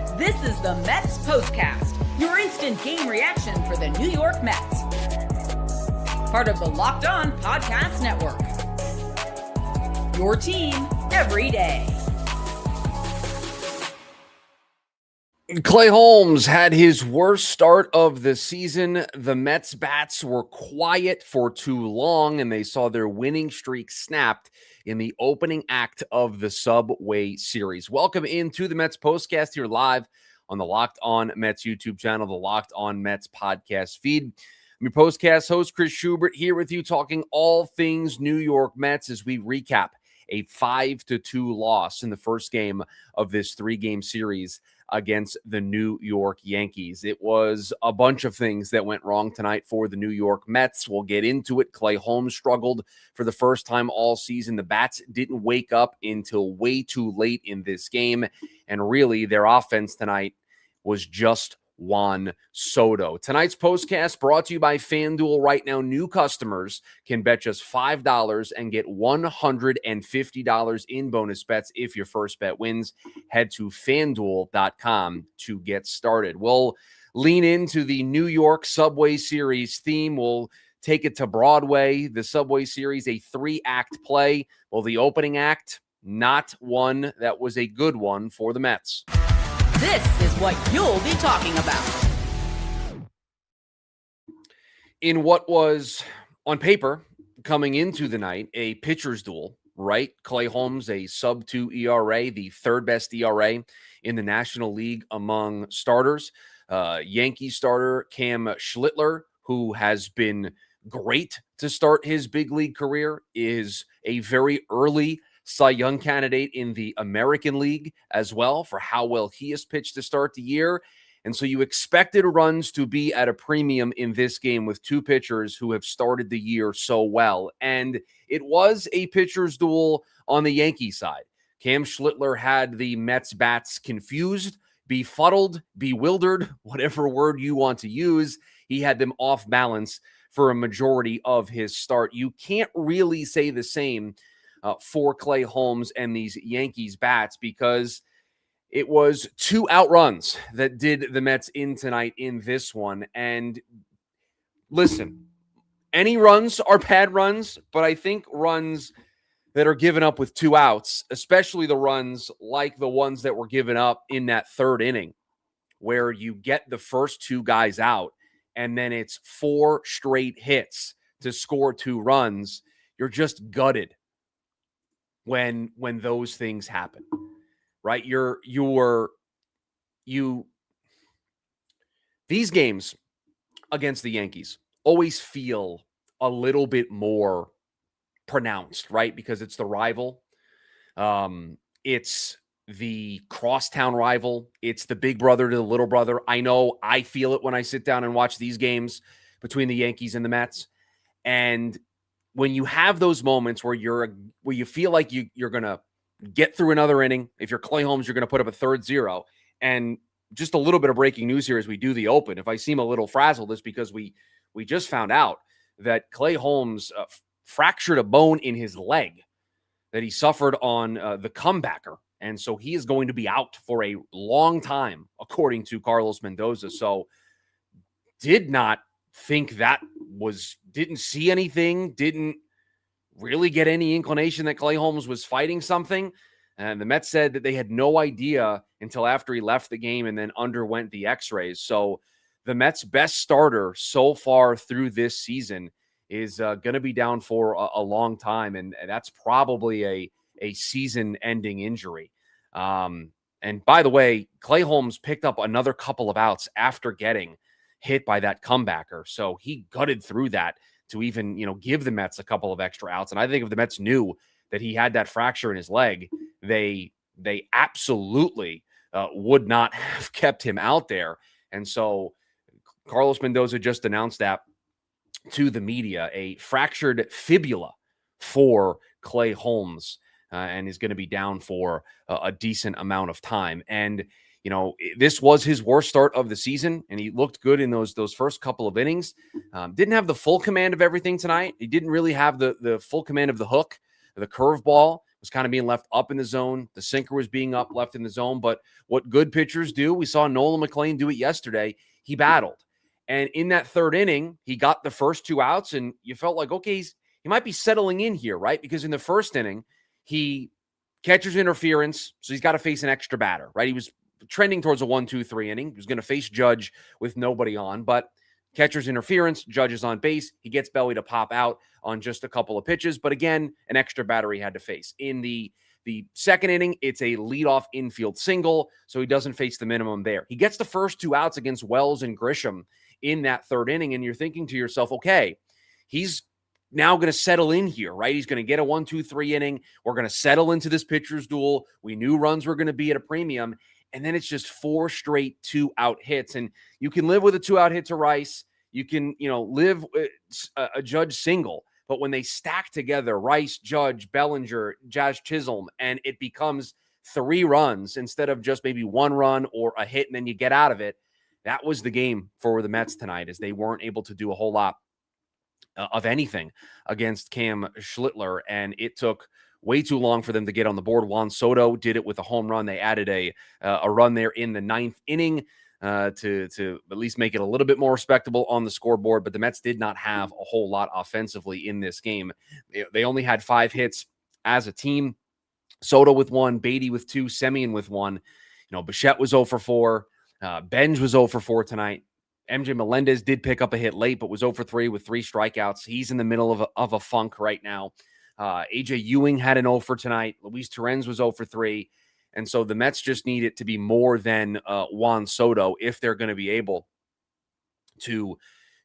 This is the METS POSTCAST, your instant game reaction for the New York Mets. Part of the Locked On Podcast Network. Your team every day. Clay Holmes had his worst start of the season. The Mets bats were quiet for too long, and they saw their winning streak snapped in the opening act of the Subway Series. Welcome into the Mets Postcast here live on the Locked On Mets YouTube channel, the Locked On Mets podcast feed. I'm your Postcast host, Chris Schubert, here with you talking all things New York Mets as we recap a 5-2 loss in the first game of this three-game series against the New York Yankees. It was a bunch of things that went wrong tonight for the New York Mets. We'll get into it. Clay Holmes struggled for the first time all season. The bats didn't wake up until way too late in this game. And really, their offense tonight was just Juan Soto. Tonight's postcast brought to you by FanDuel. Right now, new customers can bet just $5 and get $150 in bonus bets if your first bet wins. Head to FanDuel.com to get started. We'll lean into the New York Subway Series theme. We'll take it to Broadway. The Subway Series, a 3-act play. Well, the opening act, not one that was a good one for the Mets. This is what you'll be talking about. In what was, on paper, coming into the night, a pitcher's duel, right? Clay Holmes, a sub-2 ERA, the third best ERA in the National League among starters. Yankee starter Cam Schlittler, who has been great to start his big league career, is a very early Cy Young candidate in the American League as well for how well he has pitched to start the year. And so you expected runs to be at a premium in this game with two pitchers who have started the year so well. And it was a pitcher's duel on the Yankee side. Cam Schlittler had the Mets bats confused, befuddled, bewildered, whatever word you want to use. He had them off balance for a majority of his start. You can't really say the same for Clay Holmes and these Yankees bats, because it was 2 outruns that did the Mets in tonight in this one. And listen, any runs are bad runs, but I think runs that are given up with 2 outs, especially the runs like the ones that were given up in that third inning, where you get the first 2 guys out and then it's 4 straight hits to score 2 runs, you're just gutted when those things happen, right? These games against the Yankees always feel a little bit more pronounced, right? Because it's the rival. It's the crosstown rival. It's the big brother to the little brother. I know I feel it when I sit down and watch these games between the Yankees and the Mets. And when you have those moments where you feel like you're going to get through another inning, if you're Clay Holmes, you're going to put up a third 0. And just a little bit of breaking news here as we do the open. If I seem a little frazzled, it's because we just found out that Clay Holmes fractured a bone in his leg that he suffered on the comebacker. And so he is going to be out for a long time, according to Carlos Mendoza. So did not think didn't see anything, didn't really get any inclination that Clay Holmes was fighting something. And the Mets said that they had no idea until after he left the game and then underwent the x-rays. So the Mets' best starter so far through this season is going to be down for a long time. And that's probably a season-ending injury. And by the way, Clay Holmes picked up another couple of outs after getting hit by that comebacker. So he gutted through that to even, give the Mets a couple of extra outs. And I think if the Mets knew that he had that fracture in his leg, they absolutely would not have kept him out there. And so Carlos Mendoza just announced that to the media, a fractured fibula for Clay Holmes, and is going to be down for a decent amount of time. And this was his worst start of the season, and he looked good in those first couple of innings. Didn't have the full command of everything tonight. He didn't really have the full command of the hook, the curveball, was kind of being left up in the zone. The sinker was being left in the zone. But what good pitchers do, we saw Nolan McLean do it yesterday. He battled. And in that third inning, he got the first 2 outs, and you felt like, okay, he might be settling in here, right? Because in the first inning, he catcher's interference, so he's got to face an extra batter, right? He was trending towards a 1-2-3 inning. He was going to face Judge with nobody on, but catcher's interference, Judge is on base. He gets Belly to pop out on just a couple of pitches, but again, an extra batter he had to face. In the second inning, it's a leadoff infield single, so he doesn't face the minimum there. He gets the first 2 outs against Wells and Grisham in that third inning, and you're thinking to yourself, okay, he's now going to settle in here, right? He's going to get a 1-2-3 inning. We're going to settle into this pitcher's duel. We knew runs were going to be at a premium, and then it's just 4 straight 2-out hits, and you can live with a 2-out hit to Rice. You can, live a Judge single, but when they stack together, Rice, Judge, Bellinger, Jazz Chisholm, and it becomes 3 runs instead of just maybe 1 run or a hit, and then you get out of it. That was the game for the Mets tonight, as they weren't able to do a whole lot of anything against Cam Schlittler, and it took way too long for them to get on the board. Juan Soto did it with a home run. They added a run there in the 9th inning to at least make it a little bit more respectable on the scoreboard, but the Mets did not have a whole lot offensively in this game. They only had 5 hits as a team. Soto with 1, Beatty with 2, Semien with 1. Bichette was 0 for 4. Benj was 0 for 4 tonight. MJ Melendez did pick up a hit late, but was 0 for 3 with 3 strikeouts. He's in the middle of a funk right now. AJ Ewing had an 0 for tonight. Luis Torrens was 0 for 3. And so the Mets just need it to be more than Juan Soto if they're going to be able to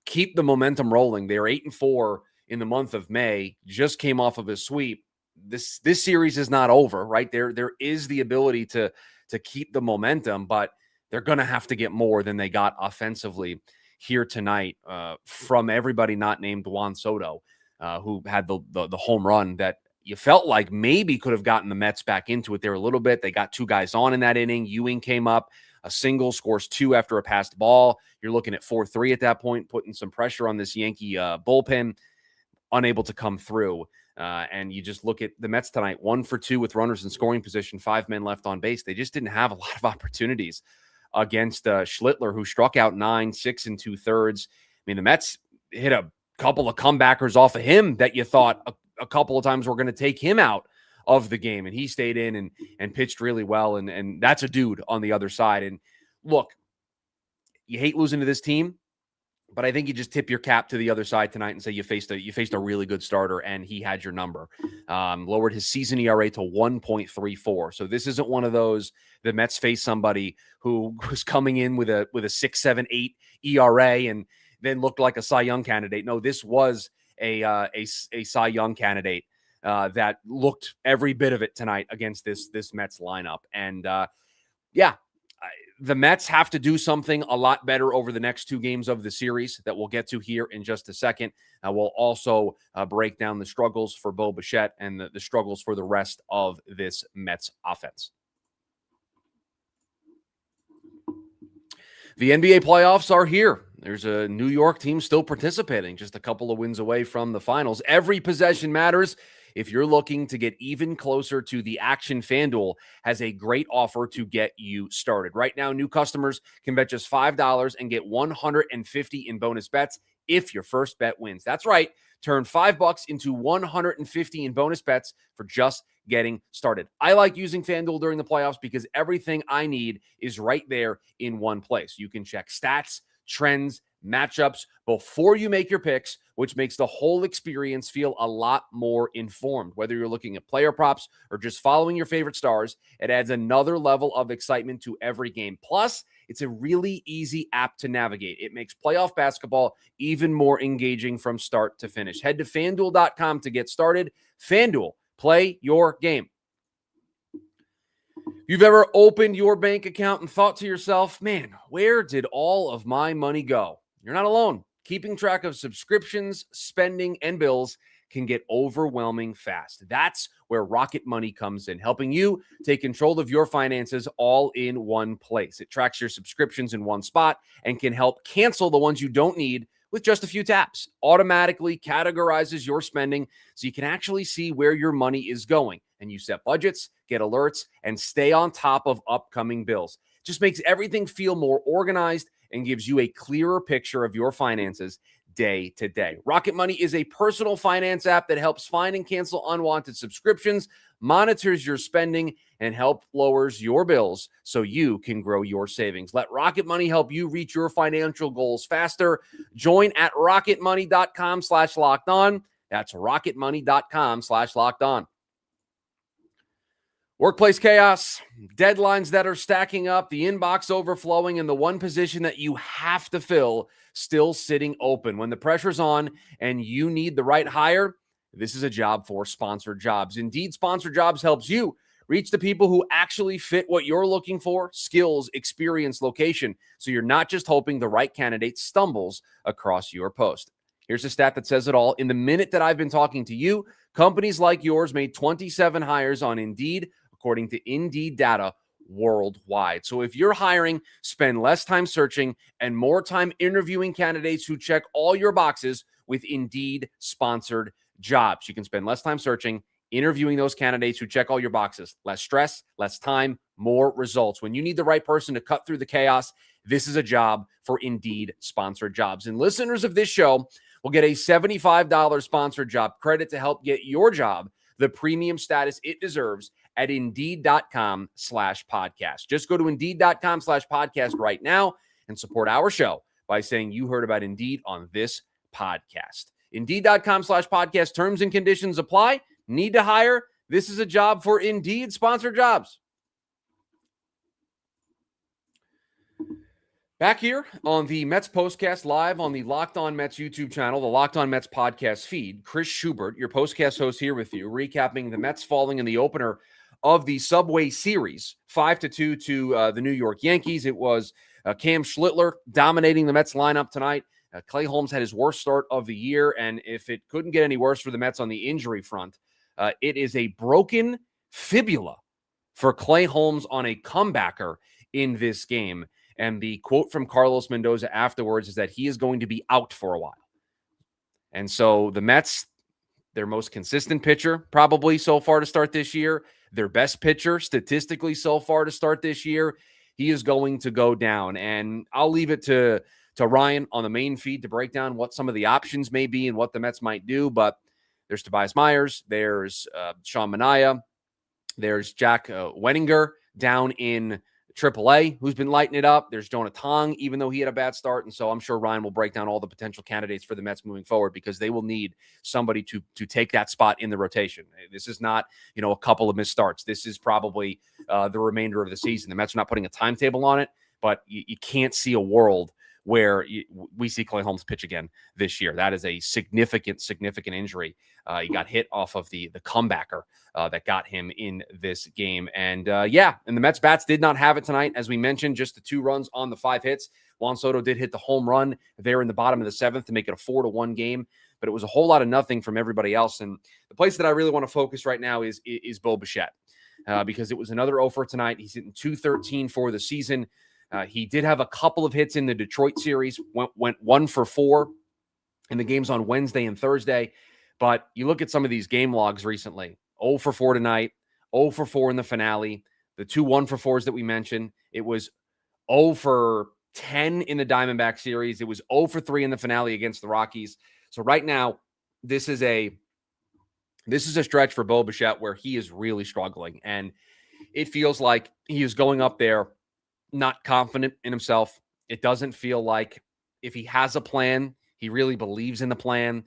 keep the momentum rolling. They're 8-4 in the month of May, just came off of a sweep. This series is not over, right? There is the ability to keep the momentum, but they're going to have to get more than they got offensively here tonight from everybody not named Juan Soto, who had the home run that you felt like maybe could have gotten the Mets back into it there a little bit. They got 2 guys on in that inning. Ewing came up, a single, scores 2 after a passed ball. You're looking at 4-3 at that point, putting some pressure on this Yankee bullpen, unable to come through. And you just look at the Mets tonight, 1 for 2 with runners in scoring position, 5 men left on base. They just didn't have a lot of opportunities against Schlittler, who struck out 9, 6 2/3. I mean, the Mets hit a couple of comebackers off of him that you thought a couple of times were going to take him out of the game, and he stayed in and pitched really well, and that's a dude on the other side. And look, you hate losing to this team, but I think you just tip your cap to the other side tonight and say you faced a really good starter, and he had your number. Lowered his season ERA to 1.34. So this isn't one of those the Mets face somebody who was coming in with a 6.78 ERA and then looked like a Cy Young candidate. No, this was a Cy Young candidate that looked every bit of it tonight against this Mets lineup. And the Mets have to do something a lot better over the next 2 games of the series that we'll get to here in just a second. We'll also break down the struggles for Bo Bichette and the struggles for the rest of this Mets offense. The NBA playoffs are here. There's a New York team still participating, just a couple of wins away from the finals. Every possession matters. If you're looking to get even closer to the action, FanDuel has a great offer to get you started. Right now, new customers can bet just $5 and get $150 in bonus bets if your first bet wins. That's right. Turn $5 into $150 in bonus bets for just getting started. I like using FanDuel during the playoffs because everything I need is right there in one place. You can check stats, trends, matchups before you make your picks, which makes the whole experience feel a lot more informed. Whether you're looking at player props or just following your favorite stars, it adds another level of excitement to every game. Plus, it's a really easy app to navigate. It makes playoff basketball even more engaging from start to finish. Head to FanDuel.com to get started. FanDuel, play your game. You've ever opened your bank account and thought to yourself, man, where did all of my money go? You're not alone. Keeping track of subscriptions, spending, and bills can get overwhelming fast. That's where Rocket Money comes in, helping you take control of your finances all in one place. It tracks your subscriptions in one spot and can help cancel the ones you don't need with just a few taps. Automatically categorizes your spending so you can actually see where your money is going. and you set budgets, get alerts, and stay on top of upcoming bills. Just makes everything feel more organized and gives you a clearer picture of your finances day to day. Rocket Money is a personal finance app that helps find and cancel unwanted subscriptions, monitors your spending, and help lowers your bills so you can grow your savings. Let Rocket Money help you reach your financial goals faster. Join at rocketmoney.com/lockedon. That's rocketmoney.com/lockedon. Workplace chaos, deadlines that are stacking up, the inbox overflowing, and the one position that you have to fill still sitting open. When the pressure's on and you need the right hire, this is a job for Sponsored Jobs. Indeed, Sponsored Jobs helps you reach the people who actually fit what you're looking for: skills, experience, location. So you're not just hoping the right candidate stumbles across your post. Here's a stat that says it all. In the minute that I've been talking to you, companies like yours made 27 hires on Indeed, according to Indeed data worldwide. So if you're hiring, spend less time searching and more time interviewing candidates who check all your boxes with Indeed Sponsored Jobs. You can spend less time searching, interviewing those candidates who check all your boxes. Less stress, less time, more results. When you need the right person to cut through the chaos, this is a job for Indeed Sponsored Jobs. And listeners of this show will get a $75 sponsored job credit to help get your job the premium status it deserves at Indeed.com/podcast. Just go to Indeed.com/podcast right now and support our show by saying you heard about Indeed on this podcast. Indeed.com/podcast. Terms and conditions apply. Need to hire? This is a job for Indeed Sponsored Jobs. Back here on the Mets Postcast, live on the Locked On Mets YouTube channel, the Locked On Mets podcast feed. Chris Schubert, your Postcast host, here with you, recapping the Mets falling in the opener of the Subway Series, 5-2 to the New York Yankees. It was Cam Schlittler dominating the Mets lineup tonight. Clay Holmes had his worst start of the year, and if it couldn't get any worse for the Mets on the injury front, it is a broken fibula for Clay Holmes on a comebacker in this game. And the quote from Carlos Mendoza afterwards is that he is going to be out for a while. And so the Mets, their most consistent pitcher probably so far to start this year, their best pitcher statistically so far to start this year, he is going to go down. And I'll leave it to Ryan on the main feed to break down what some of the options may be and what the Mets might do. But there's Tobias Myers, there's Sean Manaea, there's Jack Wenninger down in AAA, who's been lighting it up. There's Jonah Tong, even though he had a bad start. And so I'm sure Ryan will break down all the potential candidates for the Mets moving forward, because they will need somebody to take that spot in the rotation. This is not, a couple of missed starts. This is probably the remainder of the season. The Mets are not putting a timetable on it, but you can't see a world where we see Clay Holmes pitch again this year. That is a significant injury. He got hit off of the comebacker that got him in this game. And and the Mets bats did not have it tonight. As we mentioned, just the 2 runs on the 5 hits. Juan Soto did hit the home run there in the bottom of the 7th to make it a 4-1 game. But it was a whole lot of nothing from everybody else. And the place that I really want to focus right now is Bo Bichette, because it was another 0 for tonight. He's hitting .213 for the season. He did have a couple of hits in the Detroit series, went 1 for 4 in the games on Wednesday and Thursday. But you look at some of these game logs recently, 0 for 4 tonight, 0 for 4 in the finale, the 2 1 for 4s that we mentioned. It was 0 for 10 in the Diamondback series. It was 0 for 3 in the finale against the Rockies. So right now, this is a stretch for Bo Bichette where he is really struggling. And it feels like he is going up there not confident in himself. It doesn't feel like if he has a plan, he really believes in the plan.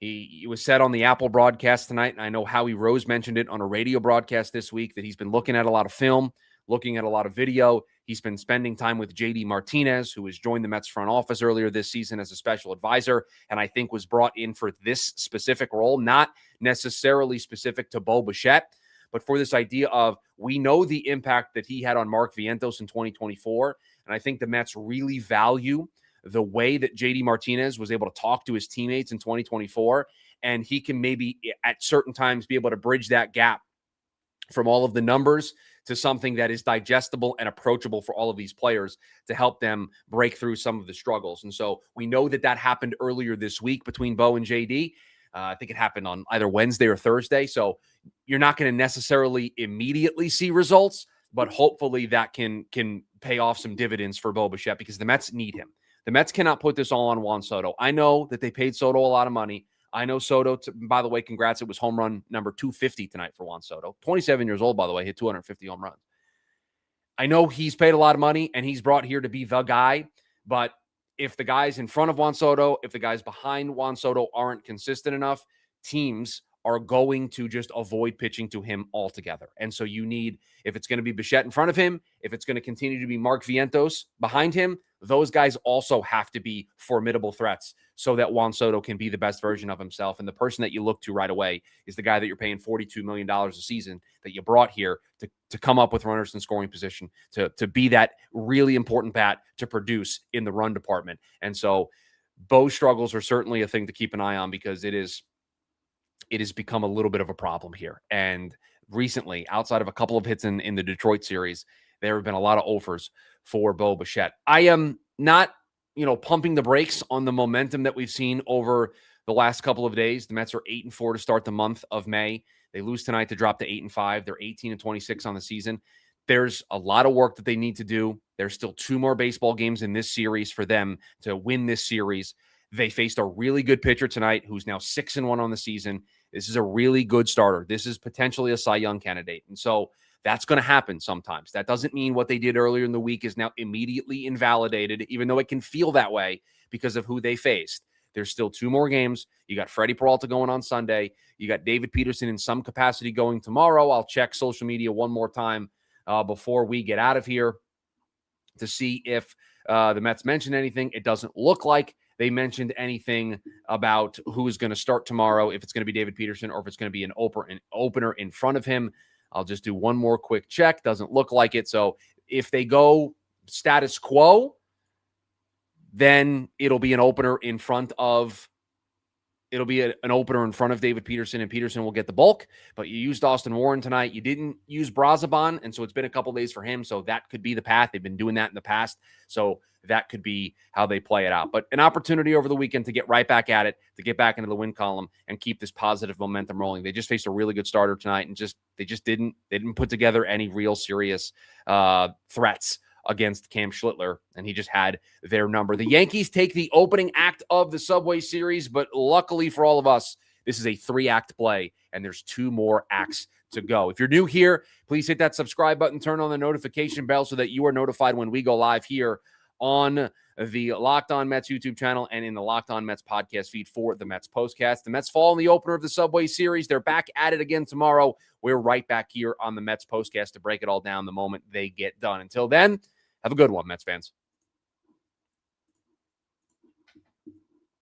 He was said on the Apple broadcast tonight, and I know Howie Rose mentioned it on a radio broadcast this week, that he's been looking at a lot of film, looking at a lot of video. He's been spending time with JD Martinez, who has joined the Mets front office earlier this season as a special advisor, and I think was brought in for this specific role, not necessarily specific to Bo Bichette, but for this idea of, we know the impact that he had on Mark Vientos in 2024, and I think the Mets really value the way that JD Martinez was able to talk to his teammates in 2024, and he can maybe at certain times be able to bridge that gap from all of the numbers to something that is digestible and approachable for all of these players to help them break through some of the struggles. And so we know that happened earlier this week between Bo and JD. I think it happened on either Wednesday or Thursday. So you're not going to necessarily immediately see results, but hopefully that can pay off some dividends for Bo Bichette because the Mets need him. The Mets cannot put this all on Juan Soto. I know that they paid Soto a lot of money. I know Soto, by the way, congrats. It was home run number 250 tonight for Juan Soto. 27 years old, by the way, hit 250 home runs. I know he's paid a lot of money and he's brought here to be the guy, but if the guys in front of Juan Soto, if the guys behind Juan Soto aren't consistent enough, teams are going to just avoid pitching to him altogether. And so you need, if it's going to be Bichette in front of him, if it's going to continue to be Mark Vientos behind him, those guys also have to be formidable threats so that Juan Soto can be the best version of himself. And the person that you look to right away is the guy that you're paying $42 million a season that you brought here to come up with runners in scoring position, to be that really important bat to produce in the run department. And so Bo's struggles are certainly a thing to keep an eye on because it has become a little bit of a problem here. And recently, outside of a couple of hits in the Detroit series, there have been a lot of offers for Bo Bichette. I am not, pumping the brakes on the momentum that we've seen over the last couple of days. The Mets are 8-4 to start the month of May. They lose tonight to drop to 8-5. They're 18-26 on the season. There's a lot of work that they need to do. There's still 2 more baseball games in this series for them to win this series. They faced a really good pitcher tonight who's now 6-1 on the season. This is a really good starter. This is potentially a Cy Young candidate. And so that's going to happen sometimes. That doesn't mean what they did earlier in the week is now immediately invalidated, even though it can feel that way because of who they faced. There's still 2 more games. You got Freddie Peralta going on Sunday. You got David Peterson in some capacity going tomorrow. I'll check social media one more time before we get out of here to see if the Mets mentioned anything. It doesn't look like they mentioned anything about who is going to start tomorrow, if it's going to be David Peterson or if it's going to be an opener in front of him. I'll just do one more quick check. Doesn't look like it. So if they go status quo, then it'll be an opener in front of David Peterson, and Peterson will get the bulk. But you used Austin Warren tonight. You didn't use Brazaban, and so it's been a couple days for him. So that could be the path. They've been doing that in the past. So that could be how they play it out. But an opportunity over the weekend to get right back at it, to get back into the win column and keep this positive momentum rolling. They just faced a really good starter tonight, and they didn't put together any real serious threats against Cam Schlittler, and he just had their number. The Yankees take the opening act of the Subway Series, but luckily for all of us, this is a 3-act play, and there's 2 more acts to go. If you're new here, please hit that subscribe button, turn on the notification bell so that you are notified when we go live here on the Locked On Mets YouTube channel and in the Locked On Mets podcast feed for the Mets postcast. The Mets fall in the opener of the Subway Series. They're back at it again tomorrow. We're right back here on the Mets postcast to break it all down the moment they get done. Until then, have a good one, Mets fans.